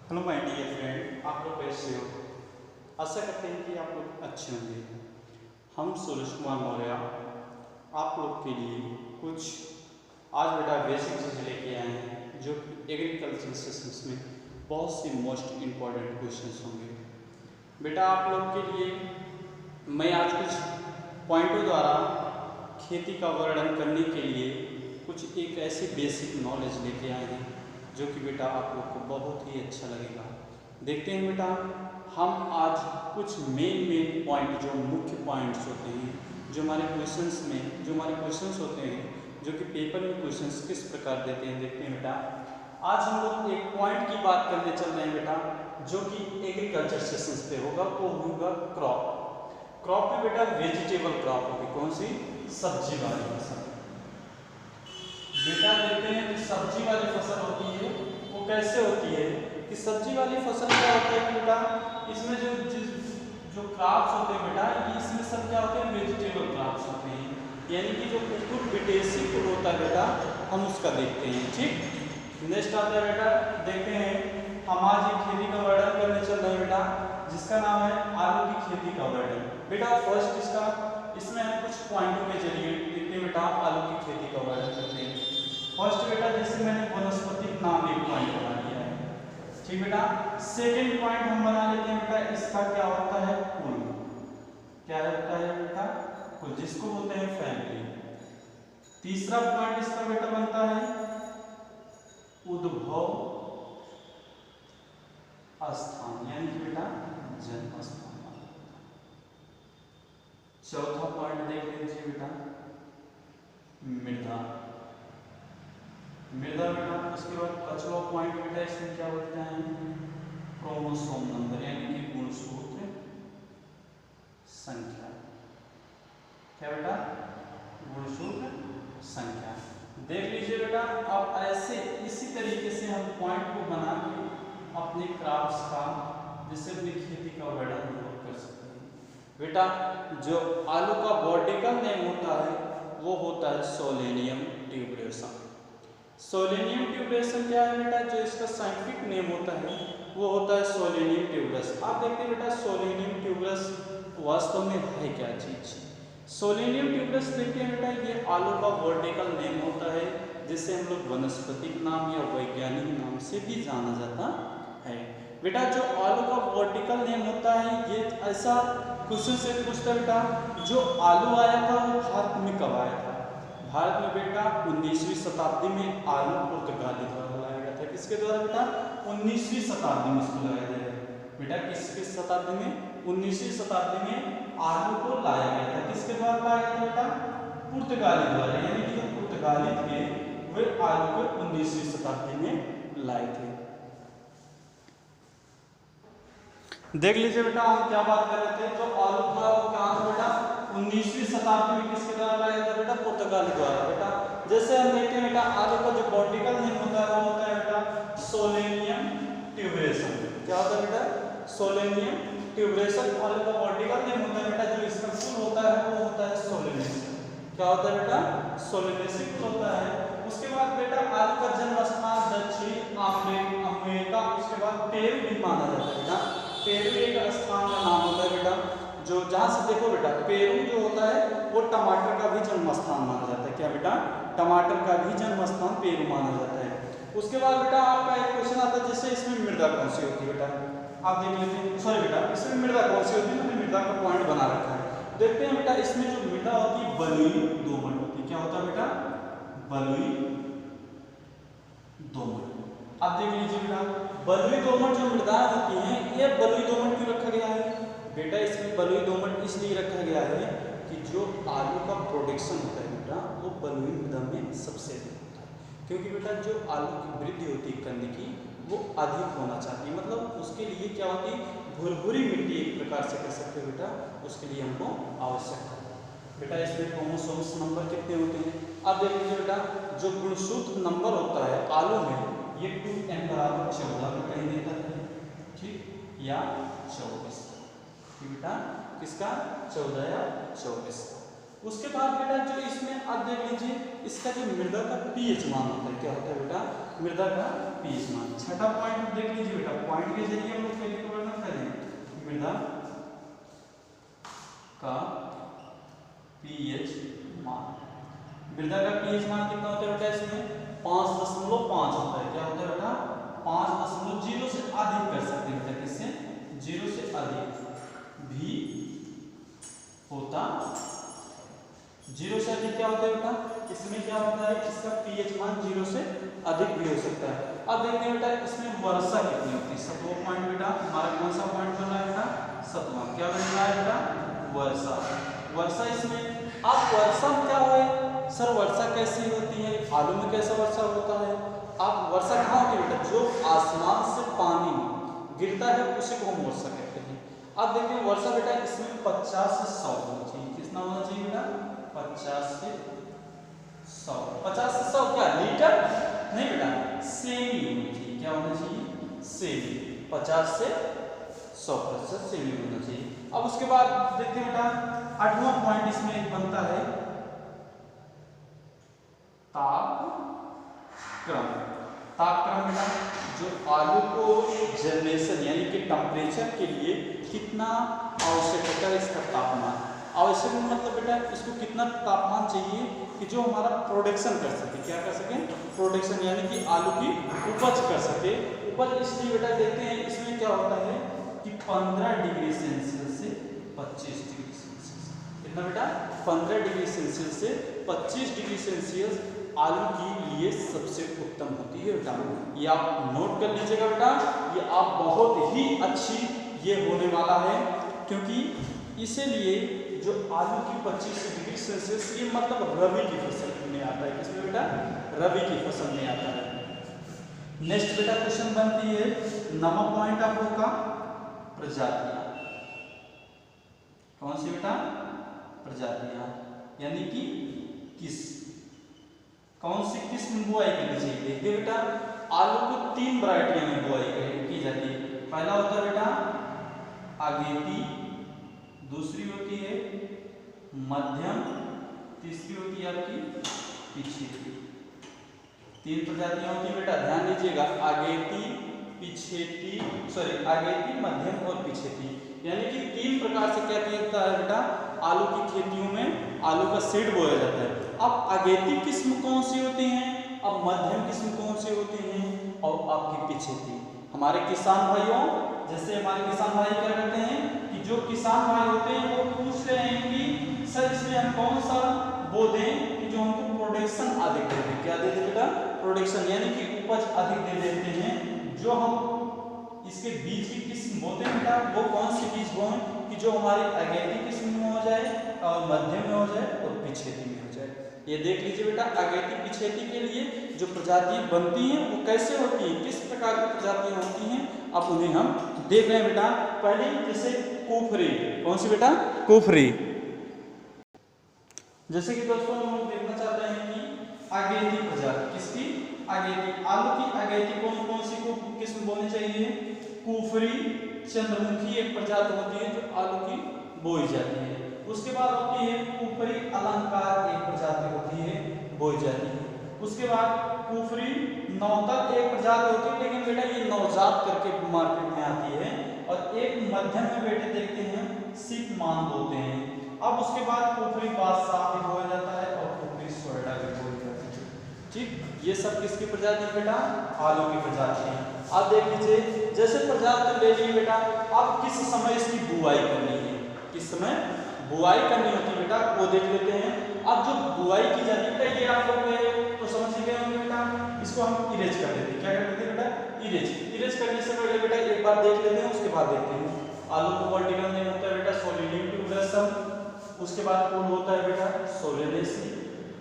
Hello my dear friend, आप लोग कैसे हो? आशा करते हैं कि आप लोग अच्छे होंगे। हम सूरज कुमार मौर्य आप लोग के लिए कुछ आज बेटा बेसिक चीज़ लेके आए हैं जो कि एग्रीकल्चर सेशंस में बहुत सी मोस्ट इम्पॉर्टेंट क्वेश्चंस होंगे। बेटा आप लोग के लिए मैं आज कुछ पॉइंटों द्वारा खेती का वर्णन करने के लिए कुछ एक ऐसी बेसिक नॉलेज लेके आए हैं जो कि बेटा आप लोग को बहुत ही अच्छा लगेगा। देखते हैं बेटा, हम आज कुछ मेन पॉइंट जो मुख्य पॉइंट्स होते हैं जो हमारे क्वेश्चंस होते हैं जो कि पेपर में क्वेश्चंस किस प्रकार देते हैं, देखते हैं बेटा। आज हम लोग एक पॉइंट की बात करने चल रहे हैं बेटा जो कि एग्रीकल्चर सेशंस पे होगा, वो होगा क्रॉप। क्रॉप पे बेटा वेजिटेबल क्रॉप होगी, कौन सी? सब्जी वाली फसल। बेटा देखते हैं कि सब्जी वाली फसल होती है वो कैसे होती है कि सब्जी वाली फसल क्या होता है बेटा, इसमें जो क्रॉप्स होते हैं बेटा, इसमें सब क्या होते हैं? वेजिटेबल क्रॉप्स होते हैं, यानी कि जो फूड विदेशी फूड होता है बेटा, हम उसका देखते हैं। ठीक, नेक्स्ट आता है बेटा, देखते हैं हम आज एक खेती का वर्णन करने चल रहे हैं बेटा जिसका नाम है आलू की खेती का वर्णन। बेटा फर्स्ट इसमें हम कुछ पॉइंटों के जरिए देखते हैं बेटा आलू की खेती का वर्णन करते हैं। फर्स्ट बेटा जैसे मैंने वनस्पतिक नाम एक पॉइंट बना लिया है, ठीक बेटा। सेकंड पॉइंट हम बना लेते हैं बेटा, इसका क्या होता है? कुल। क्या होता है बेटा? कुल, जिसको बोलते हैं फैमिली। तीसरा पॉइंट इसका बेटा बनता है उद्भव स्थान, यानी कि बेटा जन्म स्थान। चौथा पॉइंट देख लीजिए बेटा, मृदा। मृदा बेटा, उसके बाद पांचवा पॉइंट बेटा इसमें क्या होता है? क्रोमोसोम नंबर, यानी कि गुणसूत्र संख्या। क्या बेटा? गुणसूत्र संख्या। देख लीजिए बेटा, अब ऐसे इसी तरीके से हम पॉइंट को बना के अपने क्रॉप्स का, जिससे अपनी खेती का वर्णन कर सकते हैं। बेटा जो आलू का बॉटनिकल नेम होता है वो होता है सोलेनियम ट्यूबरेशम। सोलेनियम ट्यूबरेशम क्या है बेटा? जो इसका साइंटिफिक नेम होता है वो होता है सोलेनियम ट्यूबरस। आप देखते हैं बेटा सोलेनियम ट्यूबरस वास्तव में है क्या चीज? सोलेनियम ट्यूबरस देखते हैं बेटा, ये आलू का बॉटनिकल नेम होता है जिसे हम लोग वनस्पतिक नाम या वैज्ञानिक नाम से भी जाना जाता है। बेटा जो आलू का वर्टिकल नेम होता है, ये ऐसा क्वेश्चन से पूछता है बेटा, जो आलू आया था वो भारत में कब आया था? भारत में बेटा 19वीं शताब्दी में आलू पुर्तगाली द्वारा लाया गया था। किसके द्वारा बेटा? 19वीं शताब्दी में इसको लाया गया बेटा। किसकी शताब्दी में? 19वीं शताब्दी में आलू को लाया गया था। किसके द्वारा लाया गया था बेटा? पुर्तगाली द्वारा, यानी कि जो पुर्तगाली थे वे आलू को 19वीं शताब्दी में लाए थे। देख लीजिए बेटा, हम क्या बात कर रहे थे? तो आलू का कहाँ था बेटा? 19वीं शताब्दी में किसके द्वारा लाया था बेटा? पुर्तगाली द्वारा। बेटा जैसे हम देखते हैं बेटा, आलू का जो बॉटनिकल नेम होता है वो होता है बेटा सोलेनियम ट्यूबरेशम। क्या होता है बेटा? सोलेनियम ट्यूबरेशम। आलू का बॉटनिकल नेम होता है बेटा, जो इसका फुल होता है वो होता है सोलेनेसिस। क्या होता है बेटा? सोलेनेसिस होता है। उसके बाद बेटा आलू का जन्म स्थान दक्षिण अमेरिका, उसके बाद पेरू भी माना जाता है बेटा। पेरू एक स्थान का नाम होता है बेटा, जो जहाँ से देखो बेटा पेरू जो होता है वो टमाटर का भी जन्म स्थान माना जाता है। क्या बेटा? टमाटर का भी जन्म स्थान पेरू माना जाता है। उसके बाद बेटा आपका एक क्वेश्चन आता है, जैसे इसमें मृदा कौन सी होती है बेटा? आप देख लेते हैं, सॉरी बेटा इसमें मृदा कौन सी होती है? मैंने मृदा का पॉइंट बना रखा है। देखते हैं बेटा, इसमें जो मृदा होती है बलुई दोमट होती है। क्या होता है बेटा? बलुई दोमट। आप देख लीजिए बेटा, बलुई दोमट जो मृदा होती है, ये बलुई दोमट क्यों रखा गया है बेटा? इसमें बलुई दोमट इसलिए रखा गया है कि जो आलू का प्रोडक्शन होता है बेटा वो बलुई मृदा में सबसे अधिक होता है, क्योंकि बेटा जो आलू की वृद्धि होती है कंद की वो अधिक होना चाहती है। मतलब उसके लिए क्या होती है? भुरभुरी मिट्टी एक प्रकार से कह सकते हो बेटा, उसके लिए हमको आवश्यक है बेटा। इसमें क्रोमोसोम्स नंबर कितने होते हैं? अब देख लीजिए बेटा, जो गुणसूत्र नंबर होता है आलू में ये 2n बराबर 14 में कहीं देता है, ठीक, या 24 बेटा। किसका? 14 या 24। उसके बाद बेटा जो इसमें आप देख लीजिए, इसका जो मृदा का पीएच मान होता है, क्या होता है बेटा? मृदा का पीएच मान। छठा पॉइंट देख लीजिए बेटा, पॉइंट के जरिए हम लोग पहले वर्णन करें मृदा का पीएच मान। मृदा का पीएच मान कितना होता है बेटा, इसमें 5.5 होता है। क्या होता है बेटा, 5.0 से अधिक कर सकते हैं बेटा, किससे, 0 से अधिक भी होता। 0 से अधिक क्या होता है बेटा, इसमें क्या होता है, इसका पीएच मान 0 से अधिक भी हो सकता है। अब देखते हैं बेटा इसमें वर्षा कितनी होती है। 7वां पॉइंट बेटा हमारा कौन सा पॉइंट बन रहा है बेटा, 7वां। क्या बन रहा है बेटा, वर्षा। वर्षा इसमें अब वर्षा क्या है सर, वर्षा कैसी होती है, आलू में कैसा वर्षा होता है। अब वर्षा कहाँ होती है बेटा, जो आसमान से पानी गिरता है उसी को हम वर्षा कहते हैं। अब देखते हैं वर्षा बेटा इसमें 50 से 100 होना चाहिए। कितना होना चाहिए बेटा, 50 से 100। 50 से 100 क्या लीटर नहीं बेटा, सेमी होनी चाहिए। क्या होना चाहिए, सेमी। 50 से 100% सेमी होना चाहिए। अब उसके बाद देखते हैं बेटा 8वां पॉइंट इसमें एक बनता है तापक्रम। तापक्रम बेटा जो आलू को जनरेशन यानी कि टेम्परेचर के लिए कितना आवश्यक है, इसका तापमान आवश्यक मतलब बेटा इसको कितना तापमान चाहिए कि जो हमारा प्रोडक्शन कर सके। क्या कर सके, प्रोडक्शन यानी कि आलू की उपज कर सके। उपज इसलिए बेटा देखते हैं इसमें क्या होता है कि 15 डिग्री सेल्सियस से 25 डिग्री सेल्सियस। कितना बेटा, 15 डिग्री सेल्सियस से 25 डिग्री सेल्सियस आलू के लिए सबसे उत्तम होती है बेटा। ये आप नोट कर लीजिएगा बेटा, ये आप बहुत ही अच्छी ये होने वाला है, क्योंकि इसीलिए जो आलू की 25 डिग्री सेल्सियस ये मतलब रबी की फसल में आता है। किसमें बेटा, रबी की फसल में आता है। नेक्स्ट बेटा क्वेश्चन बनती है 9वां पॉइंट आप लोग का प्रजातियां। कौन सी बेटा, प्रजातियां यानी कि कौन सी किस्म बुआई करनी चाहिए। देखिए बेटा आलू को 3 वैरायटियों में बुआई की जाती है। पहला होता है बेटा अगेती, दूसरी होती है मध्यम, तीसरी होती है आपकी पिछेती। 3 प्रजातियां होती है बेटा, ध्यान दीजिएगा, अगेती, अगेती, मध्यम और पिछेती। यानी कि 3 प्रकार से क्या किया जाता है बेटा, आलू की खेतियों में आलू का सीड बोया जाता है। अब अगेती किस्म कौन सी होती हैं, अब मध्यम किस्म कौन सी होती हैं और आपकी पिछेती। हमारे किसान भाइयों, जैसे हमारे किसान भाई क्या करते हैं कि जो किसान भाई होते हैं वो पूछ रहे हैं कि सर इसमें हम कौन सा बो दें कि जो हमको प्रोडक्शन अधिक दे दे। क्या दे दे बेटा, प्रोडक्शन यानी कि उपज अधिक दे देते हैं। जो हम इसके बीज की किस्म बोते हैं बेटा, वो कौन सी बीज बोएं कि जो हमारी अगेती किस्म में हो जाए और मध्यम में हो जाए और पिछेती में हो जाए। ये देख लीजिए बेटा अगेती पिछेती के लिए जो प्रजातियां बनती हैं वो कैसे होती हैं, किस प्रकार की प्रजातियां होती हैं, अब उन्हें हम देख रहे हैं बेटा। पहले जैसे कुफरी, कौन सी बेटा, कुफरी। जैसे कि दोस्तों हम लोग देखना चाहते हैं कि अगेती प्रजाति, किसकी, अगेती। आलू की अगेती कौन सी को किस्म बोलनी चाहिए, कुफरी, चंद्रमुखी एक प्रजाति होती है जो आलू की बोई जाती है। उसके बाद होती है कुफरी अलंकार, एक प्रजाति होती है बोई जाती है। उसके बाद कुफरी नवतक एक प्रजाति होती है, लेकिन बेटा ये नवजात करके मार्केट में आती है। और एक मध्यम में बेटे देखते हैं सीपमान बोलते हैं। अब उसके बाद कुफरी बादशाह भी बोया जाता है और कुफरी सोयडा भी बोई जाती है। ठीक, ये सब किसकी प्रजाति है बेटा, आलू की प्रजाति है। अब देख लीजिए जैसे प्रजाति ले ली बेटा, अब किस समय इसकी बुआई करनी है, किस समय बुआई करनी होती है बेटा वो देख लेते हैं। अब जो बुआई की जाती है बेटा, ये आप लोग तो समझ गए होंगे बेटा, इसको हम इरेज कर देते हैं। क्या कर देते हैं बेटा, इरेज करने से पहले बेटा एक बार देख लेते हैं, उसके बाद देखते हैं। आलू को वर्टिकल नेम होता है बेटा सोलिडियम ट्यूबरसम, उसके बाद कुल होता है बेटा सोलेनेसी,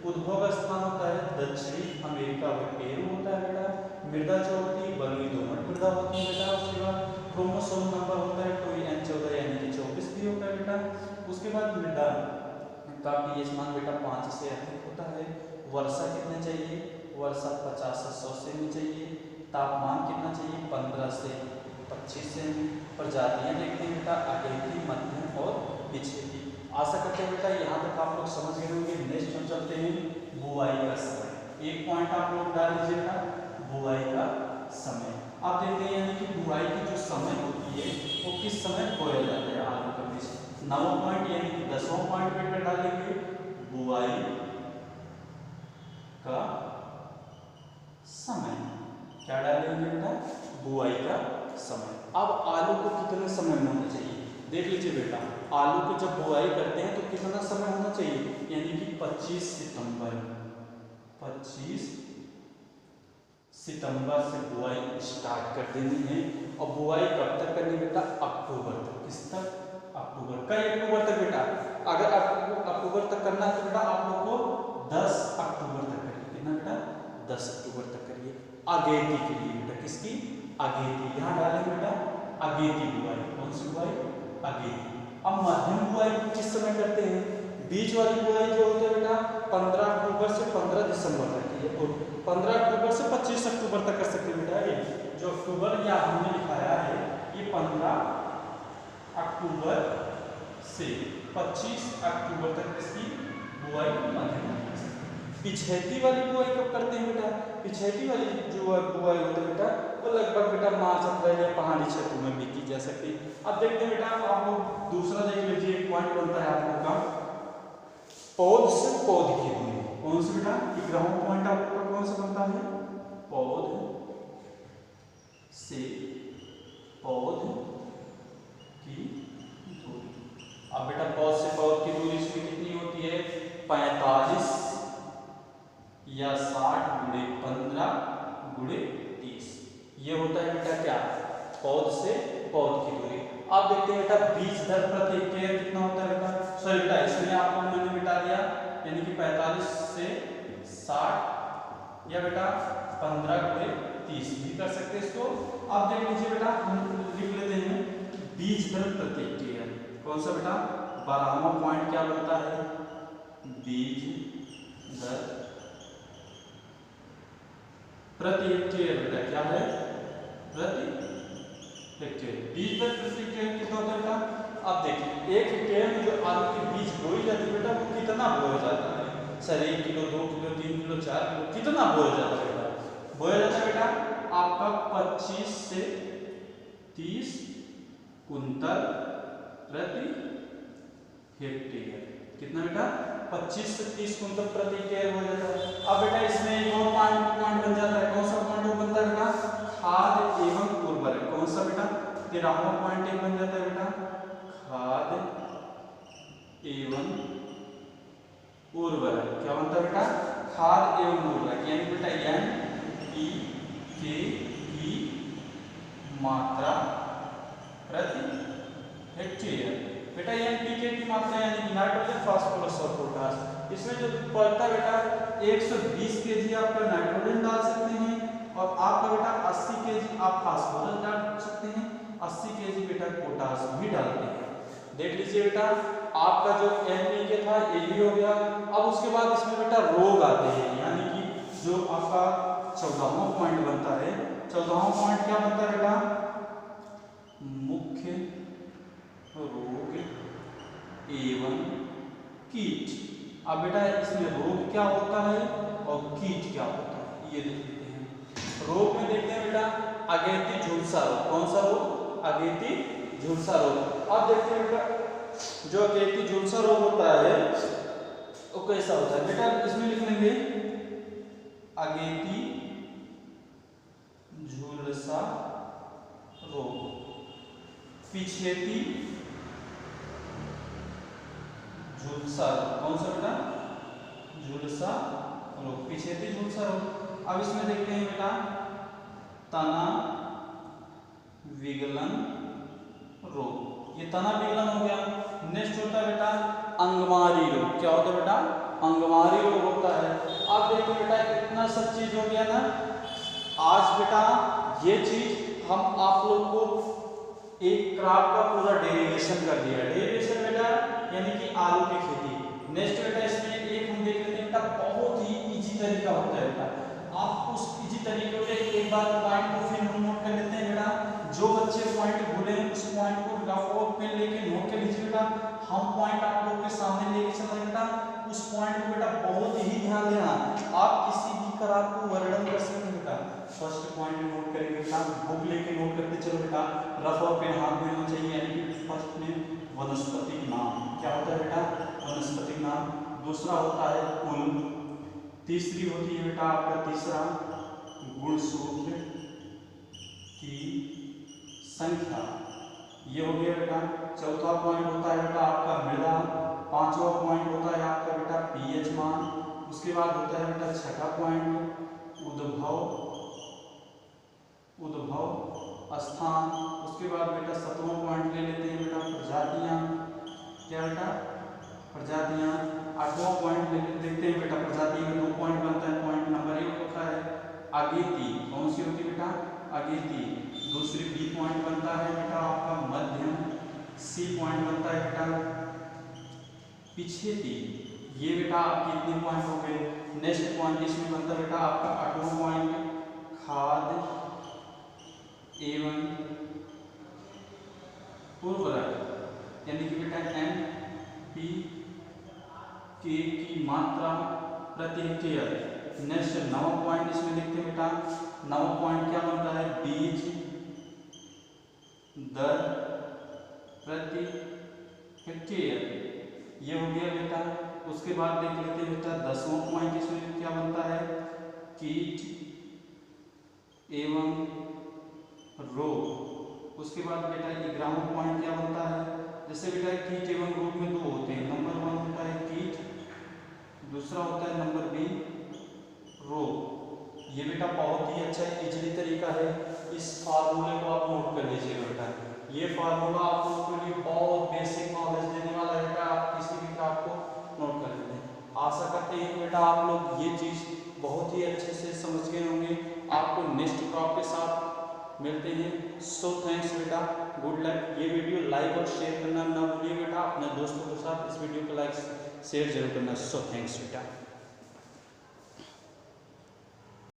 उद्भव स्थान होता है दक्षिणी अमेरिका व पेरू होता है बेटा। मृदा जो होती है बलुई दोमट मृदा होती है बेटा। उसके बाद क्रोमोसोम नंबर होता है 2n14 यानी कि 24 भी होता है बेटा। उसके बाद मृदा का पीएच मान बेटा 5 से अधिक होता है। वर्षा कितना चाहिए, वर्षा 50 से 100 सेमी चाहिए। तापमान कितना चाहिए, 15 से 25 सेमी। प्रजातियां देखते हैं बेटा अगेती, मध्यम और पिछेती। आशा करते हैं बेटा यहाँ तक आप लोग समझ गए होंगे। नेक्स्ट हम चलते हैं बुआई का समय। एक पॉइंट आप लोग डाल लीजिएगा, बुआई का समय। आप देखते हैं यानी कि बुआई की जो समय होती है वो किस समय बोया जाता है आलू का बीज। 9वां पॉइंट यानी कि 10वां पॉइंट बेटा डालेंगे बुआई का समय। क्या डालेंगे बेटा? बुआई का समय। अब आलू को कितने समय में होना चाहिए देख लीजिए बेटा। आलू को जब बुआई करते हैं तो कितना समय होना चाहिए, यानी कि 25 सितंबर। 25 सितंबर से बुआई स्टार्ट कर देनी है। और बुआई कब तक करनी बेटा? अक्टूबर तक। किस तक? अक्टूबर। कई अक्टूबर तक बेटा? अगर आपको अक्टूबर तक करना है तो बेटा आप लोग को 10 अक्टूबर तक करिए। कितना बेटा? 10 अक्टूबर तक करिए अगेती के लिए बेटा। किसकी? अगेती। यहाँ डालेंगे बेटा अगेती बुआई। कौन सी बुआई? अगेती। अब मध्यम बुआई किस समय करते हैं? बीच वाली बुआई जो होती है बेटा 15 अक्टूबर से 15 दिसंबर तक की है। और 15 अक्टूबर से 25 अक्टूबर तक कर सकते हैं बेटा। ये जो अक्टूबर या हमने लिखाया है ये 15 अक्टूबर से 25 अक्टूबर तक इसकी बुआई मध्यम। पिछैती वाली बुआई कब करते हैं बेटा? पिछैती वाली जो बुआई होती है बेटा वो लगभग बेटा मार्च अप्रैल या पहाड़ी क्षेत्रों में भी की जा सकती है। अब देखते हैं बेटा आप लोग दूसरा देख लीजिए। पॉइंट बनता है आप लोग का पौध से पौध की दूरी। कौन सा बेटा? 11वां पॉइंट आप लोग का कौन सा बनता है? पौध से पौध की दूरी। अब बेटा पौध से पौध की दूरी इसमें कितनी होती है? 45 या 60 गुणे 15 गुणे 30। ये होता है बेटा क्या? पौध से पौध की दूरी। अब देखते हैं बेटा बीज दर प्रति हेक्टेयर कितना होता है बेटा? सॉरी बेटा इसमें आप लोग मैंने मिटा दिया, यानी कि 45 से 60 या बेटा 15 गुणे 30 भी कर सकते हैं इसको। अब देख लीजिए बेटा हम लिख लेते हैं बीज दर प्रति हेक्टेयर। कौन सा बेटा? 12वां पॉइंट क्या बनता है? बीज दर प्रति हेक्टेयर बेटा क्या है? प्रति हेक्टेयर। बीज दर प्रति हेक्टेयर कितना होता है बेटा? अब देखिए 1 हेक्टेयर में जो आलू की बीज बोई जाती है बेटा वो कितना बोया जाता है? Sir 1 kilo 2 kilo 3 kilo 4 kilo कितना बोया जाता है बेटा? बोया जाता है बेटा आपका 25 से 30 कुंतल प्रति हेक्टेयर। कितना बेटा? 25 से 30 कुंतल प्रति हेक्टेयर हो जाता है। अब बेटा इसमें एक और पॉइंट बन जाता है। कौन सा पॉइंट बनता है बेटा? खाद एवं उर्वरक। कौन सा बेटा? 13वां पॉइंट एक बन जाता है बेटा खाद एवं उर्वरक। क्या बनता है बेटा? खाद एवं उर्वरक। यानी बेटा NPK की मात्रा प्रति हेक्टेयर। बेटा NPK की मात्रा यानी कि नाइट्रोजन फास्फोरस और पोटास। इसमें जो पड़ता बेटा 120 kg आपका नाइट्रोजन डाल सकते हैं और आपका बेटा 80 kg आप फास्फोरस डाल सकते हैं, 80 kg बेटा पोटास भी डालते हैं। देख लीजिए बेटा आपका जो NPK था ये भी हो गया। अब उसके बाद इसमें बेटा रोग आते हैं, यानी कि जो आपका 14वां पॉइंट बनता है। 14वां पॉइंट क्या बनता है बेटा? मुख्य रोग एवं कीट। अब बेटा इसमें रोग क्या होता है और कीट क्या होता है ये देख लेते हैं। रोग में देखते हैं बेटा अगेती झुलसा रोग। कौन सा रोग? अगेती झुलसा रोग। अब देखते हैं बेटा जो अगेती झुलसा रोग होता है वो कैसा होता है बेटा? इसमें लिख लेंगे अगेती झुलसा रोग। पिछेती झुलसा रोग। कौन सा बेटा? झुलसा रोग, पिछेती झुलसा रोग। अब इसमें देखते हैं बेटा तना विगलन रोग। ये तना विगलन हो गया। नेक्स्ट होता है बेटा अंगमारी रोग। क्या होता है बेटा? अंगमारी रोग होता है। अब देखो बेटा इतना सब चीज हो गया ना। आज बेटा ये चीज हम आप लोग को एक क्रॉप का पूरा डेरिवेशन कर दिया। डेरिवेशन बेटा यानी कि आलू की खेती। नेक्स्ट बेटा इसमें एक हम देख लेते हैं बेटा बहुत ही इजी तरीका होता है बेटा। आप उस इजी तरीके पे एक बार पॉइंट को फिर हम नोट कर लेते हैं बेटा। जो बच्चे पॉइंट भूले हैं उस पॉइंट को रफ और पेन लेके नोट कर लीजिए बेटा। हम पॉइंट आप लोग के सामने लेके चल रहे बेटा। उस पॉइंट को बेटा बहुत ही ध्यान देना। आप किसी भी क्रॉप को वर्णन कर सकते हैं बेटा। फर्स्ट पॉइंट नोट करेंगे बेटा, बुक लेके नोट करते चलो बेटा, रफ और पेन हाथ में होना चाहिए। यानी कि फर्स्ट में वनस्पतिक नाम क्या होता है बेटा, वनस्पतिक नाम। दूसरा होता है कुल। तीसरी होती है बेटा आपका तीसरा गुणसूत्र की संख्या, ये हो गया बेटा। चौथा पॉइंट होता है बेटा आपका मृदा। पांचवा पॉइंट होता है आपका बेटा पीएच मान। उसके बाद होता है बेटा छठा पॉइंट उद्भव स्थान। उसके बाद बेटा सातवां पॉइंट ले लेते हैं बेटा प्रजातियां, क्या बेटा प्रजातियां। आठवां पॉइंट देखते हैं बेटा, प्रजाति में 2 पॉइंट बनता है। पॉइंट नंबर 1 होता है आगेती, कौन सी होती है बेटा आगेती। दूसरी बी पॉइंट बनता है बेटा आपका मध्यम। सी पॉइंट बनता है बेटा पिछेती। ये बेटा आपके कितने पॉइंट हो गए। नेक्स्ट पॉइंट इसमें बनता है बेटा आपका 8वां पॉइंट खाद एवं उर्वरक, यानी कि बेटा NPK की मात्रा प्रति हेक्टेयर। नेक्स्ट 9वां पॉइंट इसमें देखते हैं बेटा, 9वां पॉइंट क्या बनता है बीज दर प्रति हेक्टेयर, ये हो गया बेटा। उसके बाद देख लेते हैं बेटा 10वां पॉइंट इसमें क्या बनता है कीट एवं रोग। उसके बाद बेटा 11वां पॉइंट क्या बनता है, जैसे बेटा कीट एवं रोग में 2 होते हैं। नंबर 1 होता है कीट, दूसरा होता है नंबर बी रोग। ये बेटा बहुत ही अच्छा इजली तरीका है, इस फार्मूले को आप नोट कर लीजिएगा बेटा। ये फार्मूला आप लोगों के लिए बहुत बेसिक नॉलेज देने वाला है बेटा, आप किसी भी किताब को नोट कर लेते हैं। आशा करते हैं बेटा आप लोग ये चीज़ बहुत ही अच्छे से समझ गए होंगे। आपको नेक्स्ट टॉपिक के साथ मिलते हैं। सो थैंक्स बेटा, गुड लक। ये वीडियो लाइक और शेयर करना ना भूलिए बेटा, अपने दोस्तों के साथ इस वीडियो को लाइक शेयर जरूर करना। सो थैंक्स बेटा।